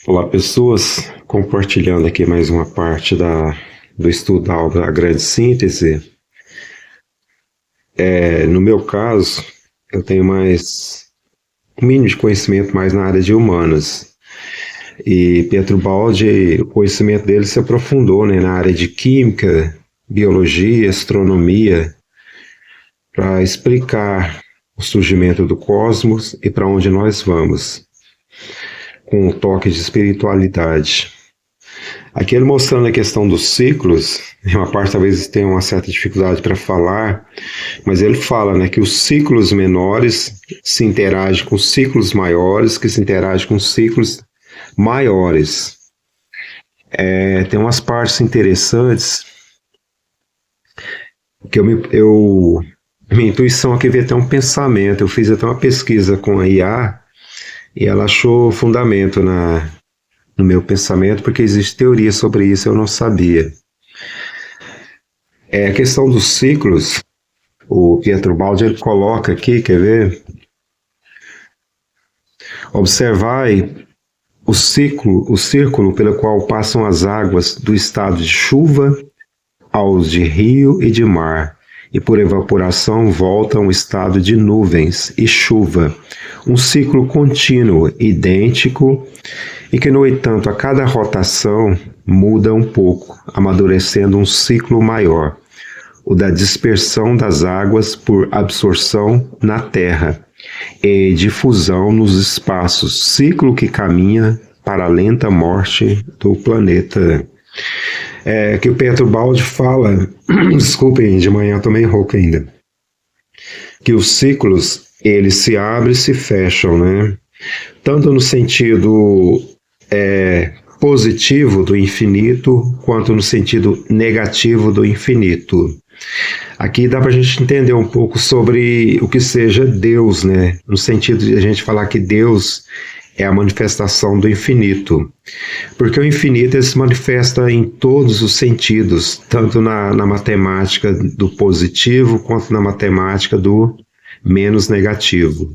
Olá, pessoas. Compartilhando aqui mais uma parte do estudo da obra A Grande Síntese. No meu caso, eu tenho mais um mínimo de conhecimento mais na área de humanas. E Pietro Baldi, o conhecimento dele se aprofundou, né, na área de química, biologia, astronomia, para explicar o surgimento do cosmos e para onde nós vamos, com um toque de espiritualidade. Aqui ele mostrando a questão dos ciclos, em uma parte talvez tenha uma certa dificuldade para falar, mas ele fala, né, que os ciclos menores se interagem com ciclos maiores, que se interagem com ciclos maiores. Tem umas partes interessantes que minha intuição aqui veio até um pensamento. Eu fiz até uma pesquisa com a IA e ela achou fundamento no meu pensamento, porque existe teoria sobre isso, eu não sabia. A questão dos ciclos, o Pietro Baldi ele coloca aqui, quer ver? Observai o círculo pelo qual passam as águas do estado de chuva aos de rio e de mar, e por evaporação voltam ao estado de nuvens e chuva, um ciclo contínuo, idêntico, e que, no entanto, a cada rotação muda um pouco, amadurecendo um ciclo maior, o da dispersão das águas por absorção na terra e difusão nos espaços, ciclo que caminha para a lenta morte do planeta. Que o Pietro Baldi fala, desculpem, de manhã eu tô meio rouco ainda, que os ciclos, eles se abrem e se fecham, né? Tanto no sentido positivo do infinito, quanto no sentido negativo do infinito. Aqui dá para a gente entender um pouco sobre o que seja Deus, né? No sentido de a gente falar que Deus é a manifestação do infinito. Porque o infinito ele se manifesta em todos os sentidos, tanto na matemática do positivo, quanto na matemática do menos negativo.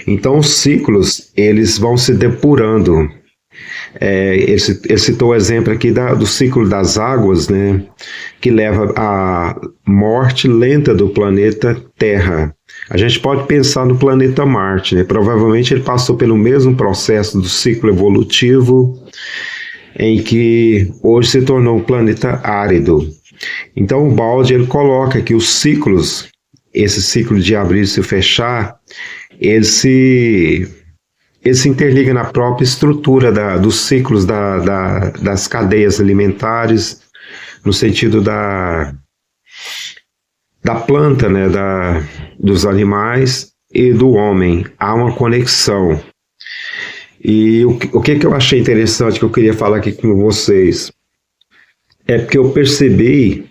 Então os ciclos, eles vão se depurando. Ele citou o exemplo aqui do ciclo das águas, né, que leva à morte lenta do planeta Terra. A gente pode pensar no planeta Marte, né? Provavelmente ele passou pelo mesmo processo do ciclo evolutivo, em que hoje se tornou um planeta árido. Então o Baldi ele coloca que os ciclos, esse ciclo de abrir e se fechar, ele se interliga na própria estrutura dos ciclos das cadeias alimentares, no sentido da planta, né, dos animais e do homem. Há uma conexão. E o que eu achei interessante, que eu queria falar aqui com vocês, é porque eu pensei,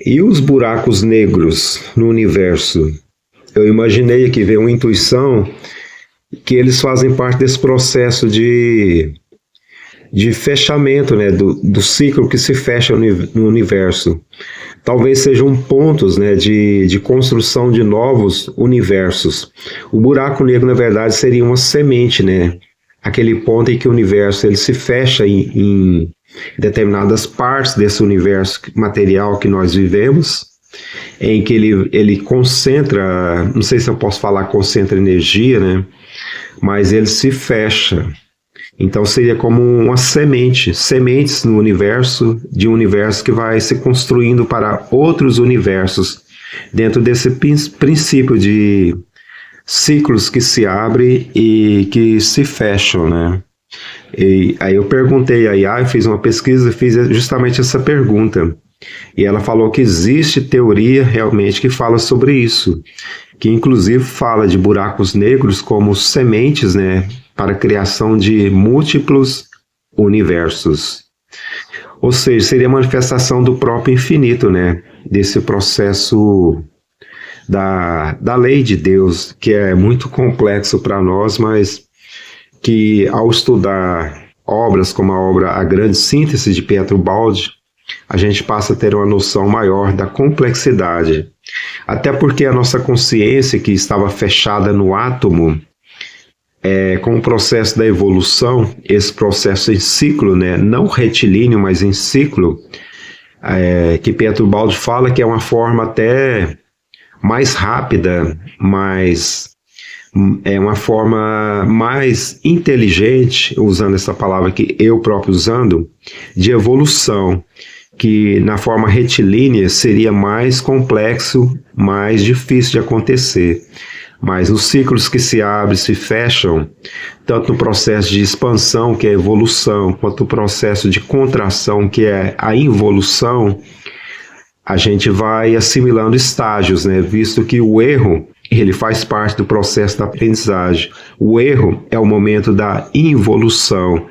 e os buracos negros no universo? Eu imaginei aqui, veio uma intuição que eles fazem parte desse processo de fechamento, né, do ciclo que se fecha no universo. Talvez sejam pontos, né, de construção de novos universos. O buraco negro, na verdade, seria uma semente, né? Aquele ponto em que o universo ele se fecha em determinadas partes desse universo material que nós vivemos, em que ele concentra, não sei se eu posso falar concentra energia, né? Mas ele se fecha. Então seria como uma sementes no universo, de um universo que vai se construindo para outros universos, dentro desse princípio de ciclos que se abrem e que se fecham, né? E aí eu perguntei a IA, fiz uma pesquisa, fiz justamente essa pergunta. E ela falou que existe teoria realmente que fala sobre isso, que inclusive fala de buracos negros como sementes, né, para a criação de múltiplos universos. Ou seja, seria a manifestação do próprio infinito, né, desse processo da lei de Deus, que é muito complexo para nós, mas que ao estudar obras como a obra A Grande Síntese de Pietro Baldi, a gente passa a ter uma noção maior da complexidade. Até porque a nossa consciência, que estava fechada no átomo, com o processo da evolução, esse processo em ciclo, né, não retilíneo, mas em ciclo, que Pietro Baldi fala que é uma forma até mais rápida, é uma forma mais inteligente, usando essa palavra que eu próprio usando, de evolução, que na forma retilínea seria mais complexo, mais difícil de acontecer. Mas os ciclos que se abrem, se fecham, tanto no processo de expansão, que é a evolução, quanto no processo de contração, que é a involução, a gente vai assimilando estágios, né? Visto que o erro, ele faz parte do processo da aprendizagem. O erro é o momento da involução.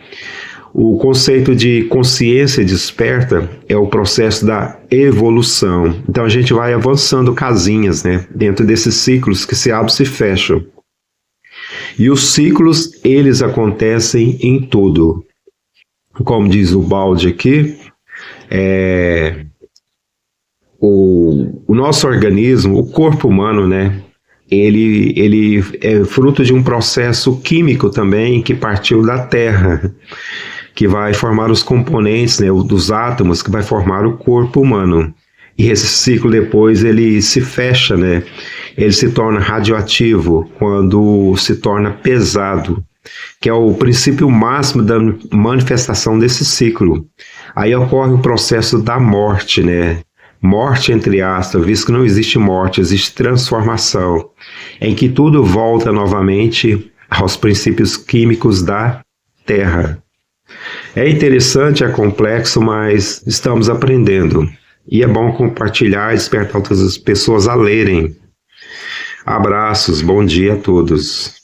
O conceito de consciência desperta é o processo da evolução. Então a gente vai avançando casinhas, né, dentro desses ciclos que se abrem e se fecham. E os ciclos, eles acontecem em tudo. Como diz o Baldi aqui, o nosso organismo, o corpo humano, né, ele é fruto de um processo químico também que partiu da Terra, que vai formar os componentes, né, dos átomos, que vai formar o corpo humano. E esse ciclo depois ele se fecha, né? Ele se torna radioativo quando se torna pesado, que é o princípio máximo da manifestação desse ciclo. Aí ocorre o processo da morte, né? Morte entre aspas, visto que não existe morte, existe transformação, em que tudo volta novamente aos princípios químicos da Terra. É interessante, é complexo, mas estamos aprendendo. E é bom compartilhar e despertar outras pessoas a lerem. Abraços, bom dia a todos.